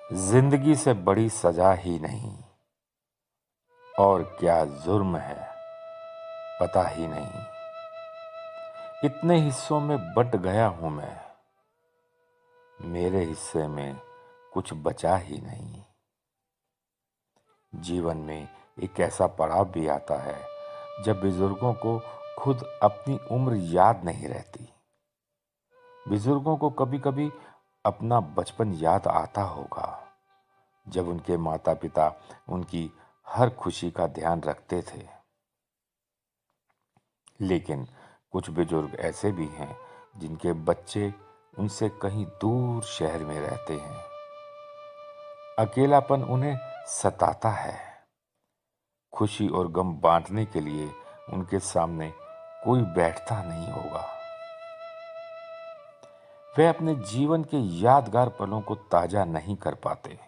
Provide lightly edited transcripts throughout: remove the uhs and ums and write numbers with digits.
जिंदगी से बड़ी सजा ही नहीं, और क्या जुर्म है पता ही नहीं। इतने हिस्सों में बंट गया हूं मैं, मेरे हिस्से में कुछ बचा ही नहीं। जीवन में एक ऐसा पड़ाव भी आता है जब बुजुर्गों को खुद अपनी उम्र याद नहीं रहती। बुजुर्गों को कभी कभी अपना बचपन याद आता होगा, जब उनके माता पिता उनकी हर खुशी का ध्यान रखते थे। लेकिन कुछ बुजुर्ग ऐसे भी हैं जिनके बच्चे उनसे कहीं दूर शहर में रहते हैं। अकेलापन उन्हें सताता है। खुशी और गम बांटने के लिए उनके सामने कोई बैठता नहीं होगा। वे अपने जीवन के यादगार पलों को ताजा नहीं कर पाते।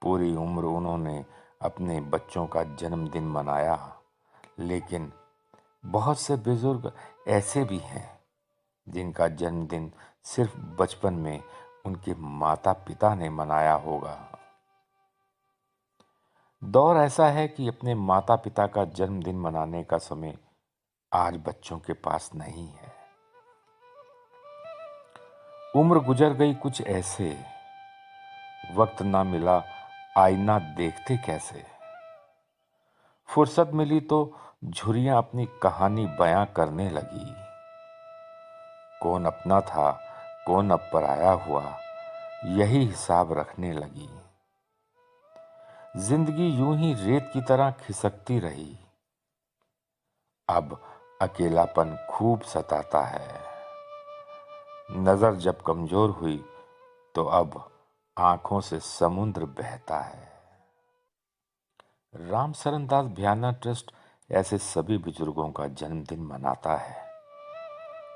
पूरी उम्र उन्होंने अपने बच्चों का जन्मदिन मनाया, लेकिन बहुत से बुजुर्ग ऐसे भी हैं जिनका जन्मदिन सिर्फ बचपन में उनके माता पिता ने मनाया होगा। दौर ऐसा है कि अपने माता पिता का जन्मदिन मनाने का समय आज बच्चों के पास नहीं है। उम्र गुजर गई कुछ ऐसे, वक्त ना मिला आईना देखते कैसे। फुर्सत मिली तो झुर्रियां अपनी कहानी बयां करने लगी। कौन अपना था कौन अब पराया हुआ, यही हिसाब रखने लगी। जिंदगी यूं ही रेत की तरह खिसकती रही। अब अकेलापन खूब सताता है। नजर जब कमजोर हुई तो अब आंखों से समुद्र बहता है। रामसरन दास भ्याना ट्रस्ट ऐसे सभी बुजुर्गों का जन्मदिन मनाता है।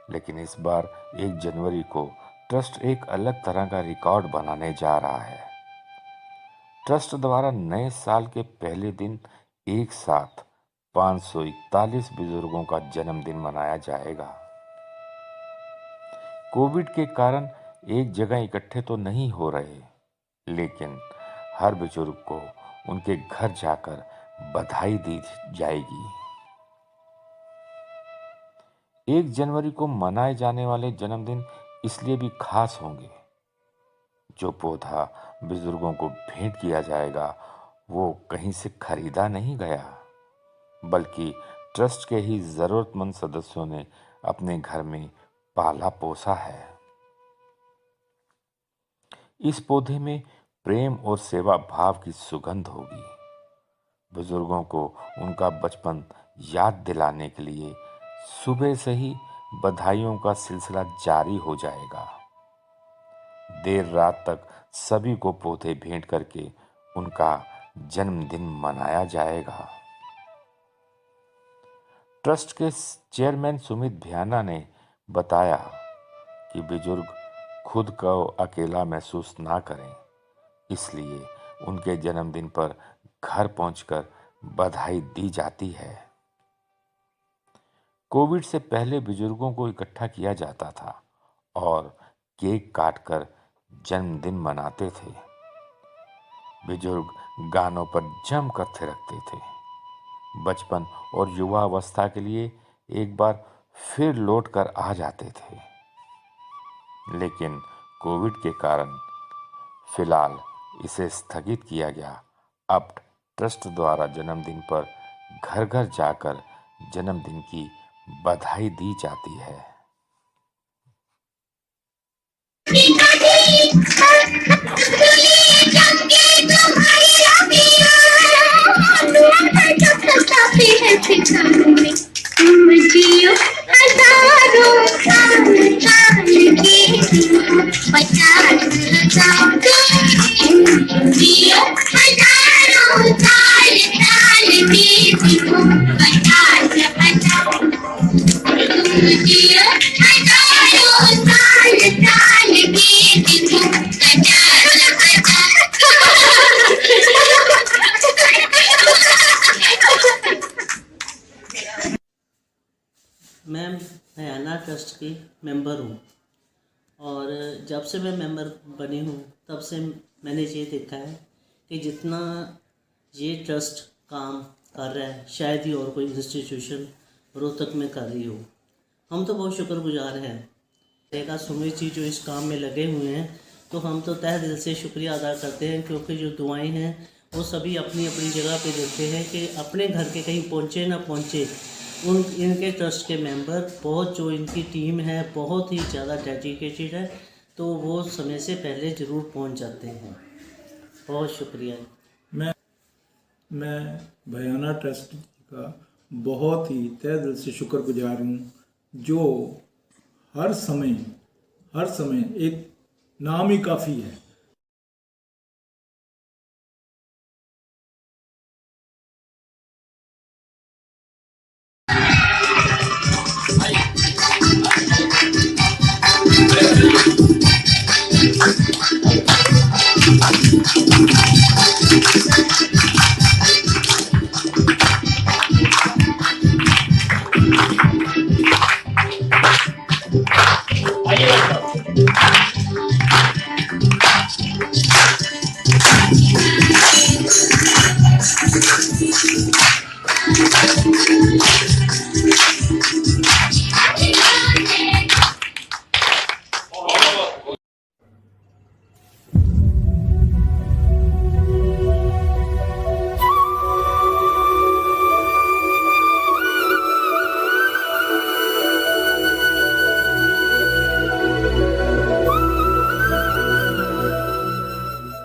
लेकिन इस बार 1 जनवरी को ट्रस्ट एक अलग तरह का रिकॉर्ड बनाने जा रहा है। ट्रस्ट द्वारा नए साल के पहले दिन एक साथ 541 बुजुर्गों का जन्मदिन मनाया जाएगा। कोविड के कारण एक जगह इकट्ठे तो नहीं हो रहे, लेकिन हर बुजुर्ग को उनके घर जाकर बधाई दी जाएगी। 1 जनवरी को मनाए जाने वाले जन्मदिन इसलिए भी खास होंगे। जो पौधा बुजुर्गों को भेंट किया जाएगा वो कहीं से खरीदा नहीं गया, बल्कि ट्रस्ट के ही जरूरतमंद सदस्यों ने अपने घर में पाला पोसा है। इस पौधे में प्रेम और सेवा भाव की सुगंध होगी। बुजुर्गों को उनका बचपन याद दिलाने के लिए सुबह से ही बधाइयों का सिलसिला जारी हो जाएगा। देर रात तक सभी को पौधे भेंट करके उनका जन्मदिन मनाया जाएगा। ट्रस्ट के चेयरमैन सुमित भ्याना ने बताया कि बुजुर्ग खुद को अकेला महसूस ना करें, इसलिए उनके जन्मदिन पर घर पहुंचकर बधाई दी जाती है। कोविड से पहले बुजुर्गों को इकट्ठा किया जाता था और केक काटकर जन्मदिन मनाते थे। बुजुर्ग गानों पर जमकर थिरकते थे। बचपन और युवा अवस्था के लिए एक बार फिर लौट कर आ जाते थे। लेकिन कोविड के कारण फिलहाल इसे स्थगित किया गया। अब ट्रस्ट द्वारा जन्मदिन पर घर घर जाकर जन्मदिन की बधाई दी जाती है। जियो हजारों साल के 50,000 जियो हजारों साल के 50,000 जियो हजारों साल मैं भयाना ट्रस्ट की मेंबर हूँ और जब से मैं मेंबर बनी हूँ तब से मैंने ये देखा है कि जितना ये ट्रस्ट काम कर रहा है शायद ही और कोई इंस्टीट्यूशन रोहतक में कर रही हो। हम तो बहुत शुक्रगुजार हैं रेखा सुमित जी जो इस काम में लगे हुए हैं, तो हम तो तहे दिल से शुक्रिया अदा करते हैं, क्योंकि जो दुआएं हैं वो सभी अपनी अपनी जगह पे देते हैं कि अपने घर के कहीं पहुँचे ना पहुँचे, इनके ट्रस्ट के मेंबर बहुत, जो इनकी टीम है बहुत ही ज़्यादा डेडिकेटेड है, तो वो समय से पहले ज़रूर पहुंच जाते हैं। बहुत शुक्रिया। मैं भयाना ट्रस्ट का बहुत ही तहे दिल से शुक्रगुजार हूँ, जो हर समय एक नाम ही काफ़ी है।